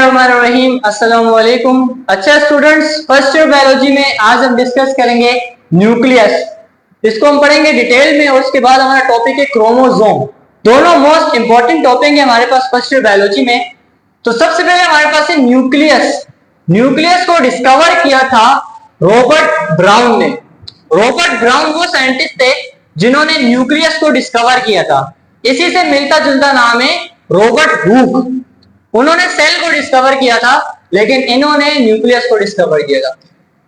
बिस्मिल्लाहिर्रहमानिर्रहीम। अस्सलाम वालेकुम। अच्छा स्टूडेंट्स, फर्स्ट ईयर बायोलॉजी में आज हम डिस्कस करेंगे न्यूक्लियस। इसको हम पढ़ेंगे डिटेल में और उसके बाद हमारा टॉपिक है क्रोमोसोम। दोनों मोस्ट इंपॉर्टेंट टॉपिक है हमारे पास फर्स्ट ईयर बायोलॉजी में। तो सबसे पहले हमारे पास है न्यूक्लियस। न्यूक्लियस को डिस्कवर किया था रॉबर्ट ब्राउन ने। रॉबर्ट ब्राउन वो साइंटिस्ट थे जिन्होंने न्यूक्लियस को डिस्कवर किया था। इसी से मिलता जुलता नाम है रॉबर्ट हुक। उन्होंने सेल को डिस्कवर किया था, लेकिन इन्होंने न्यूक्लियस को डिस्कवर किया था।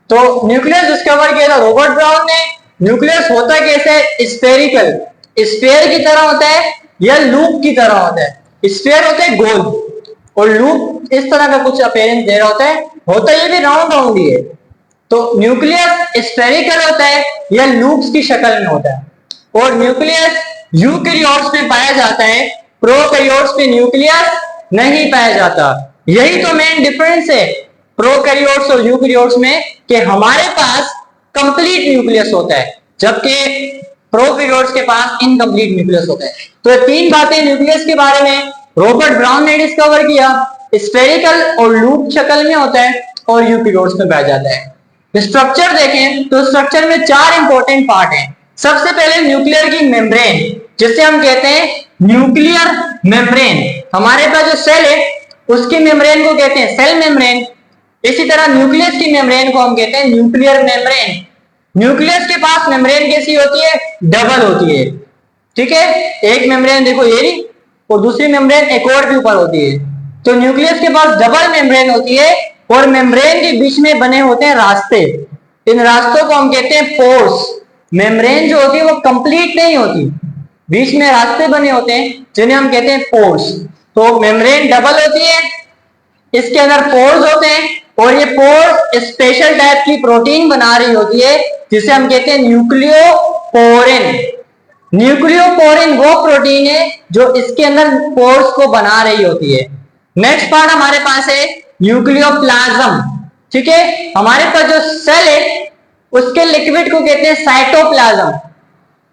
तो न्यूक्लियस डिस्कवर किया था रॉबर्ट ब्राउन ने। न्यूक्लियस होता कैसे? स्फेरिकल, स्फेयर की तरह होता है या लूप की तरह होता है। स्फेयर होता है गोल और लूप इस तरह का कुछ अपीयरेंस दे रहा होता है ये भी राउंड राउंड ही है। तो न्यूक्लियस स्फेरिकल होता है या लूप्स की शक्ल में होता है। और न्यूक्लियस यूकेरियोट्स में पाया जाता है, प्रोकैरियोट्स में न्यूक्लियस नहीं पाया जाता। यही तो मेन डिफरेंस है प्रोकैरियोट्स और यूकेरियोट्स में, कि हमारे पास कंप्लीट न्यूक्लियस होता है जबकि प्रोकैरियोट्स के पास इनकम्प्लीट न्यूक्लियस होता है। तो ये तीन बातें न्यूक्लियस के बारे में रॉबर्ट ब्राउन ने डिस्कवर किया। स्फेरिकल और लूप शक्ल में होता है और यूकेरियोट्स में पाया जाता है। स्ट्रक्चर देखें तो स्ट्रक्चर में चार इंपॉर्टेंट पार्ट हैं। सबसे पहले न्यूक्लियर की मेम्ब्रेन, जिसे हम कहते हैं न्यूक्लियर मेम्ब्रेन। हमारे पास जो सेल है उसकी मेम्ब्रेन को कहते हैं सेल मेम्ब्रेन। इसी तरह न्यूक्लियस की मेम्ब्रेन को हम कहते हैं न्यूक्लियर मेम्ब्रेन। न्यूक्लियस के पास मेम्ब्रेन कैसी होती है? डबल होती है। ठीक है, एक मेम्ब्रेन देखो ये और दूसरी मेम्ब्रेन एक और भी ऊपर होती है। तो न्यूक्लियस के पास डबल मेम्ब्रेन होती है और मेम्ब्रेन के बीच में बने होते हैं रास्ते। इन रास्तों को हम कहते हैं पोर्स। मेम्ब्रेन जो होती है वो कंप्लीट नहीं होती, बीच में रास्ते बने होते हैं जिन्हें हम कहते हैं पोर्स। तो मेम्ब्रेन डबल होती है, इसके अंदर पोर्स होते हैं और ये पोर्स स्पेशल टाइप की प्रोटीन बना रही होती है जिसे हम कहते हैं न्यूक्लियोपोरिन। न्यूक्लियोपोरिन वो प्रोटीन है जो इसके अंदर पोर्स को बना रही होती है। नेक्स्ट पार्ट हमारे पास है न्यूक्लियोप्लाज्म। ठीक है, हमारे पास जो सेल है उसके लिक्विड को कहते हैं साइटोप्लाज्म।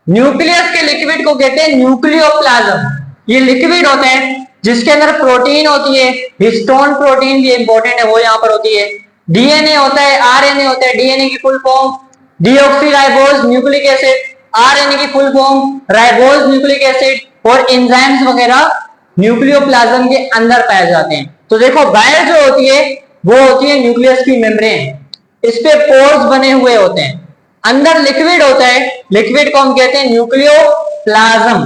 न्यूक्लियस के लिक्विड को कहते हैं न्यूक्लियोप्लाज्म। ये लिक्विड होता है जिसके अंदर प्रोटीन होती है। हिस्टोन प्रोटीन भी इंपॉर्टेंट है, वो यहां पर होती है। डीएनए होता है, आरएनए होता है। डीएनए की full form deoxyribose nucleic acid, RNA की full form ribose nucleic acid और एंजाइम्स वगैरह न्यूक्लियोप्लाज्म के अंदर पाए जाते हैं। तो देखो बाहर जो होती है वो होती है न्यूक्लियस की मेम्ब्रेन, इस पे पोर्स बने हुए होते हैं। अंदर लिक्विड होता है, लिक्विड को हम कहते हैं न्यूक्लियोप्लाज्म।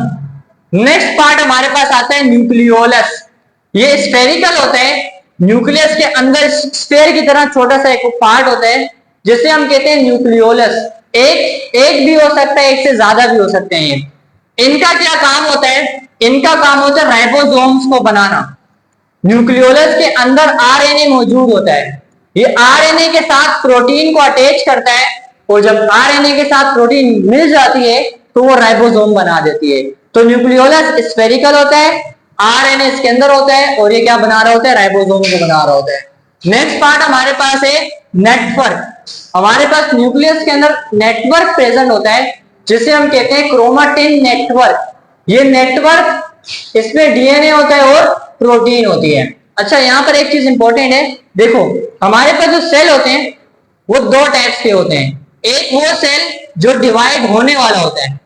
नेक्स्ट पार्ट हमारे पास आता है न्यूक्लियोलस। ये स्फेरिकल होता है। न्यूक्लियस के अंदर स्फेयर की तरह छोटा सा एक पार्ट होता है जिसे हम कहते हैं न्यूक्लियोलस। एक भी हो सकता है, एक से ज्यादा भी हो सकते हैं। इनका क्या काम होता है? इनका काम होता है राइबोसोम्स को बनाना। न्यूक्लियोलस के अंदर आरएनए मौजूद होता है। ये आरएनए के साथ प्रोटीन को अटैच करता है और जब आरएनए के साथ प्रोटीन मिल जाती है तो वो राइबोसोम बना देती है। तो न्यूक्लियोलस स्फेरिकल होता है, आरएनए इसके अंदर होता है और ये क्या बना रहा होता है? राइबोसोम को बना रहा होता है। नेक्स्ट पार्ट हमारे पास है नेटवर्क। हमारे पास न्यूक्लियस के अंदर नेटवर्क प्रेजेंट होता है जिसे हम कहते हैं क्रोमेटिन नेटवर्क। ये नेटवर्क, इसमें डीएनए होता है और प्रोटीन होती है। अच्छा, यहाँ पर एक चीज इंपॉर्टेंट है, देखो हमारे पास जो सेल होते हैं वो दो टाइप्स के होते हैं। एक वो सेल जो डिवाइड होने वाला होता है,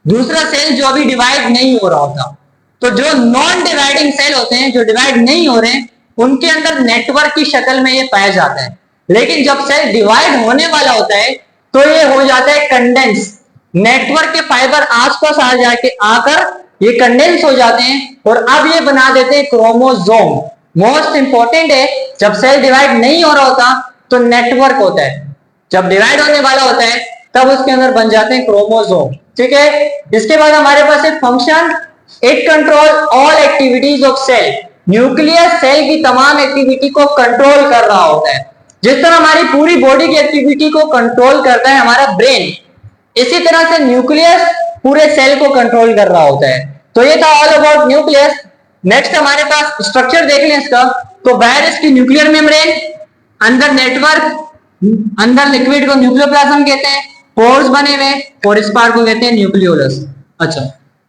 दूसरा सेल जो अभी डिवाइड नहीं हो रहा होता। तो जो नॉन डिवाइडिंग सेल होते हैं, जो डिवाइड नहीं हो रहे हैं, उनके अंदर नेटवर्क की शक्ल में ये पाया जाता है। लेकिन जब सेल डिवाइड होने वाला होता है तो ये हो जाता है कंडेंस। नेटवर्क के फाइबर आसपास आ जाके आकर ये कंडेंस हो जाते हैं और अब ये बना देते हैं क्रोमोसोम। मोस्ट इंपॉर्टेंट है, जब सेल डिवाइड नहीं हो रहा होता तो नेटवर्क होता है, जब डिवाइड होने वाला होता है तब उसके अंदर बन जाते हैं क्रोमोसोम। ठीक है, इसके बाद हमारे पास एक function, it control all activities of cell. Nucleus cell की तमाम एक्टिविटी को कंट्रोल कर रहा होता है। जिस तरह हमारी पूरी बॉडी की एक्टिविटी को कंट्रोल करता है हमारा ब्रेन, इसी तरह से न्यूक्लियस पूरे सेल को कंट्रोल कर रहा होता है। तो ये था ऑल अबाउट न्यूक्लियस। नेक्स्ट हमारे पास स्ट्रक्चर देख लें इसका। तो बाहर इसकी न्यूक्लियर मेम्ब्रेन, अंदर नेटवर्क, अंदर लिक्विड को न्यूक्लियोप्लाज्म कहते हैं, पोर्स बने हुए और इस पार्ट को कहते हैं न्यूक्लियोलस। अच्छा,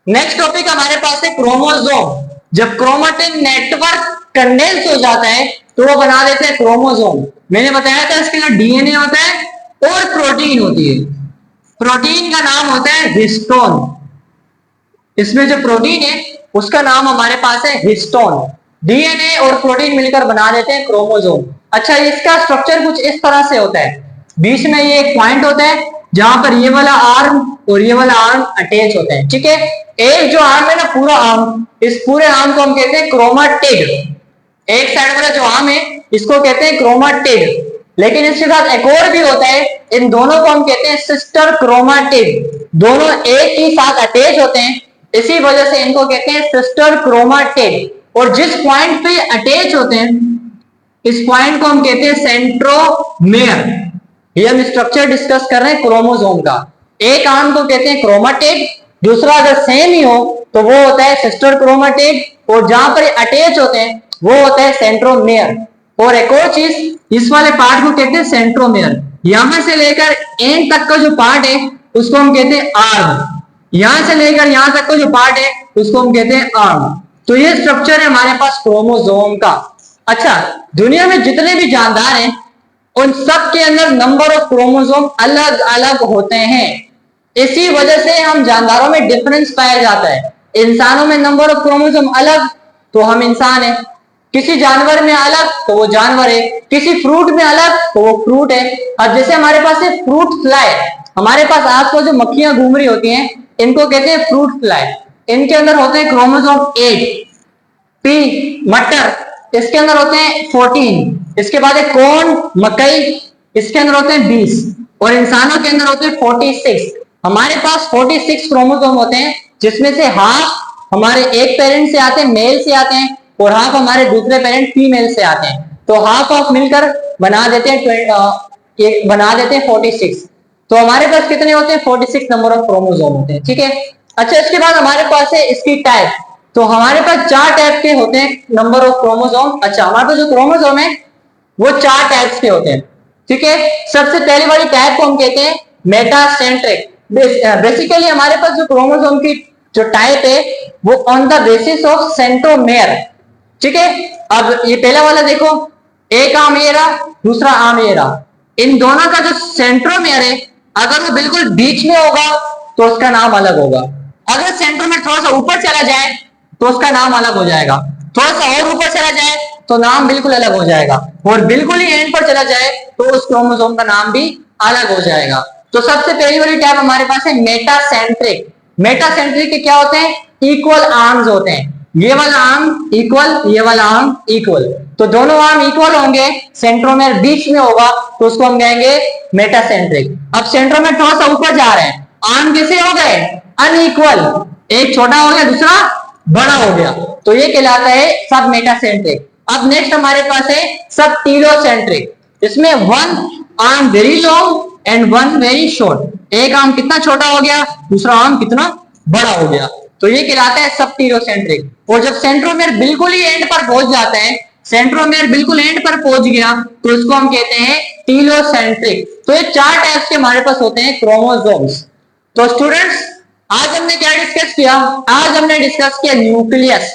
नेक्स्ट टॉपिक हमारे पास है क्रोमोसोम। जब क्रोमेटिन नेटवर्क कंडेंस हो जाता है तो वो बना देते हैं क्रोमोसोम। मैंने बताया था इसके अंदर डीएनए होता है और प्रोटीन होती है। प्रोटीन का नाम होता है हिस्टोन। इसमें जो प्रोटीन है उसका नाम हमारे पास है हिस्टोन। डीएनए और प्रोटीन मिलकर बना देते हैं क्रोमोसोम। अच्छा, इसका स्ट्रक्चर कुछ इस तरह से होता है। बीच में ये एक पॉइंट होता है जहां पर ये वाला आर्म और ये वाला आर्म अटैच होते हैं, ठीक है। एक जो आर्म है ना, पूरा आर्म, इस पूरे आर्म को हम कहते हैं क्रोमाटिड। एक साइड वाला जो आर्म है इसको कहते हैं क्रोमाटिड। लेकिन इसके साथ एक और भी होता है, इन दोनों को हम कहते हैं सिस्टर क्रोमाटिड। दोनों एक ही साथ अटैच होते हैं, इसी वजह से इनको कहते हैं सिस्टर क्रोमाटिड। और जिस पॉइंट पे अटैच होते हैं इस पॉइंट को हम कहते हैं सेंट्रोमेयर। ये हम स्ट्रक्चर डिस्कस कर रहे हैं क्रोमोसोम का। एक आर्म को कहते हैं क्रोमाटिड, दूसरा अगर सेम ही हो तो वो होता है सिस्टर क्रोमाटिड, और जहां पर अटैच होते हैं वो होता है सेंट्रोमेयर। और एक और चीज, इस वाले पार्ट को कहते हैं सेंट्रोमेयर। यहां से लेकर एंड तक का जो पार्ट है उसको हम कहते हैं आर्म। यहां से लेकर यहां तक का जो पार्ट है उसको हम कहते हैं आर्म। तो ये स्ट्रक्चर है हमारे पास क्रोमोसोम का। अच्छा, दुनिया में जितने भी जानदार हैं उन सब के अंदर नंबर ऑफ क्रोमोसोम अलग अलग होते हैं। इसी वजह से हम जानदारों में डिफरेंस पाया जाता है। इंसानों में नंबर ऑफ क्रोमोसोम अलग तो हम इंसान हैं, किसी जानवर में अलग तो वो जानवर है, किसी फ्रूट में अलग तो वो फ्रूट है। अब जैसे हमारे पास है फ्रूट फ्लाई, हमारे पास आसपास जो मक्खियां घूम रही होती हैं इनको कहते हैं फ्रूट फ्लाई। इनके अंदर होते हैं क्रोमोसोम 8। पी मटर, इसके अंदर होते हैं 14। इसके बाद है कॉर्न मकई, इसके अंदर होते हैं 20। और इंसानों के अंदर होते हैं 46। हमारे पास 46 क्रोमोसोम होते हैं, जिसमें से हाफ हमारे एक पेरेंट से आते हैं, मेल से आते हैं, और हाफ हमारे दूसरे पेरेंट फीमेल से आते हैं। तो हाफ ऑफ मिलकर बना देते हैं 46। तो हमारे पास कितने होते हैं? 46 नंबर ऑफ क्रोमोसोम होते हैं, ठीक है। अच्छा, इसके बाद हमारे पास है इसकी टाइप। तो हमारे पास 4 टाइप के होते हैं नंबर ऑफ क्रोमोसोम। अच्छा, हमारे पास जो क्रोमोसोम है वो 4 टाइप्स के होते हैं, ठीक है। सबसे पहली वाली टाइप को हम कहते हैं मेटासेंट्रिक। बेसिकली हमारे पास जो क्रोमोसोम की जो टाइप है वो on the basis of centromere, ठीक है। अब ये पहला वाला देखो, एक आर्म ये रहा, दूसरा आर्म ये रहा। इन दोनों का जो सेंट्रोमेयर है अगर वो बिल्कुल बीच में होगा तो उसका नाम अलग होगा। अगर सेंट्रोमेयर थोड़ा सा ऊपर चला जाए तो उसका नाम अलग हो जाएगा, थोड़ा सा और ऊपर चला जाए तो नाम बिल्कुल अलग हो जाएगा, और बिल्कुल ही एंड पर चला जाए तो उस क्रोमोसोम का नाम भी अलग हो जाएगा। तो सबसे पहली वाली टाइप हमारे पास है मेटासेंट्रिक। मेटासेंट्रिक के क्या होते हैं? इक्वल आर्म्स होते हैं। ये वाला आर्म इक्वल, ये वाला आर्म इक्वल, तो दोनों आर्म इक्वल होंगे, सेंट्रोमेयर बीच में होगा तो उसको हम कहेंगे मेटासेंट्रिक। अब सेंट्रोमेयर थोड़ा सा ऊपर जा रहे हैं, आर्म कैसे हो गए? अनइक्वल, एक छोटा हो गया दूसरा बड़ा हो गया, तो ये कहलाता है सब मेटासेंट्रिक। अब नेक्स्ट हमारे पास है सब टीलोसेंट्रिक। इसमें one arm very long and one very short. एक आर्म कितना छोटा हो गया, दूसरा आर्म कितना बड़ा हो गया, तो ये कहलाता है सब टीलोसेंट्रिक। और जब सेंट्रोमेयर बिल्कुल ही एंड पर पहुंच जाता है, सेंट्रोमेयर बिल्कुल एंड पर पहुंच गया तो इसको हम कहते हैं टीलोसेंट्रिक। तो ये 4 टाइप्स के हमारे पास होते हैं क्रोमोसोम्स। तो स्टूडेंट्स, आज हमने क्या डिस्कस किया? आज हमने डिस्कस किया न्यूक्लियस,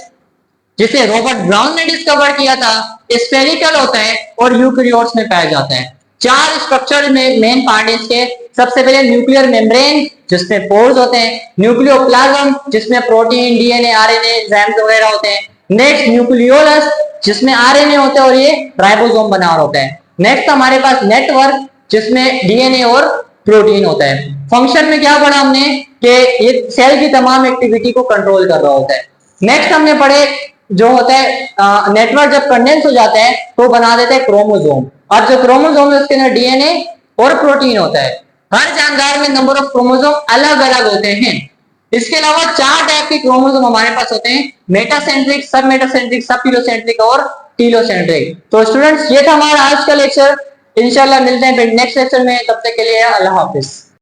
जिसे रॉबर्ट ब्राउन ने डिस्कवर किया था। स्फेरिकल होता है और यूकेरियोट्स में पाया जाता है। 4 स्ट्रक्चर में मेन पार्ट है इसके। सबसे पहले न्यूक्लियर मेम्ब्रेन, जिसमें पोर्स होते हैं। न्यूक्लियोप्लाज्म, जिसमें प्रोटीन, डीएनए, आरएनए, एंजाइम्स वगैरह होते हैं। नेक्स्ट न्यूक्लियोलस, जिसमें आरएनए होते हैं और ये राइबोसोम बना होता है। नेक्स्ट हमारे पास नेटवर्क, जिसमें डीएनए और प्रोटीन होता है। फंक्शन में क्या पढ़ा हमने कि ये सेल की तमाम एक्टिविटी को कंट्रोल कर रहा होता है। नेक्स्ट हमने पढ़े जो होता है नेटवर्क जब कंडेंस हो जाता है तो बना देते हैं क्रोमोसोम। और जो क्रोमोसोम है उसके अंदर डीएनए और प्रोटीन होता है। हर जानकार में नंबर ऑफ क्रोमोसोम अलग अलग होते हैं। इसके अलावा 4 टाइप के क्रोमोसोम हमारे पास होते हैं, मेटासेंट्रिक, सब मेटासेंट्रिक, सब टीलोसेंट्रिक और टीलोसेंट्रिक। तो स्टूडेंट्स, ये था हमारा आज का लेक्चर। इंशाल्लाह मिलते हैं नेक्स्ट लेक्चर में, तब तक के लिए अल्लाह हाफिज।